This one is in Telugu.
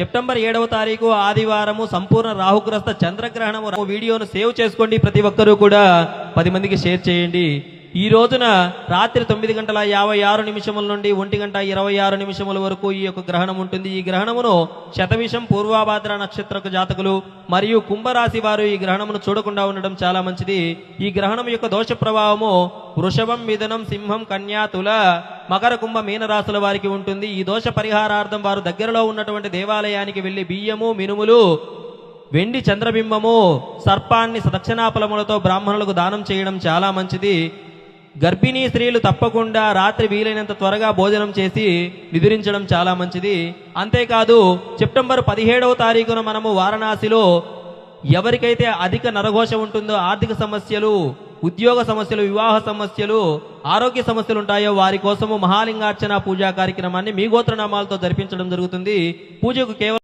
సెప్టెంబర్ 7వ తారీఖు ఆదివారము సంపూర్ణ రాహుగ్రస్త చంద్రగ్రహణము వీడియోను సేవ్ చేసుకోండి. ప్రతి ఒక్కరూ కూడా 10 మందికి షేర్ చేయండి. ఈ రోజున రాత్రి 9:56 నుండి 1:26 వరకు ఈ యొక్క గ్రహణం ఉంటుంది. ఈ గ్రహణమును శతవిషం పూర్వాభాద్ర నక్షత్రక జాతకులు మరియు కుంభరాశి వారు ఈ గ్రహణమును చూడకుండా ఉండడం చాలా మంచిది. ఈ గ్రహణం యొక్క దోష ప్రభావము వృషభం, మిథునం, సింహం, కన్యా, తుల, మకర, కుంభ, మీన రాశుల వారికి ఉంటుంది. ఈ దోష పరిహారార్థం వారు దగ్గరలో ఉన్నటువంటి దేవాలయానికి వెళ్లి బియ్యము, మినుములు, వెండి చంద్రబింబము, సర్పాన్ని దక్షిణాఫలములతో బ్రాహ్మణులకు దానం చేయడం చాలా మంచిది. గర్భిణీ స్త్రీలు తప్పకుండా రాత్రి వీలైనంత త్వరగా భోజనం చేసి నిద్రించడం చాలా మంచిది. అంతేకాదు సెప్టెంబర్ 17వ తారీఖున మనము వారణాసిలో ఎవరికైతే అధిక నరఘోష ఉంటుందో, ఆర్థిక సమస్యలు, ఉద్యోగ సమస్యలు, వివాహ సమస్యలు, ఆరోగ్య సమస్యలు ఉంటాయో వారి కోసము మహాలింగార్చన పూజా కార్యక్రమాన్ని మీ గోత్రనామాలతో జరిపించడం జరుగుతుంది. పూజకు కేవలం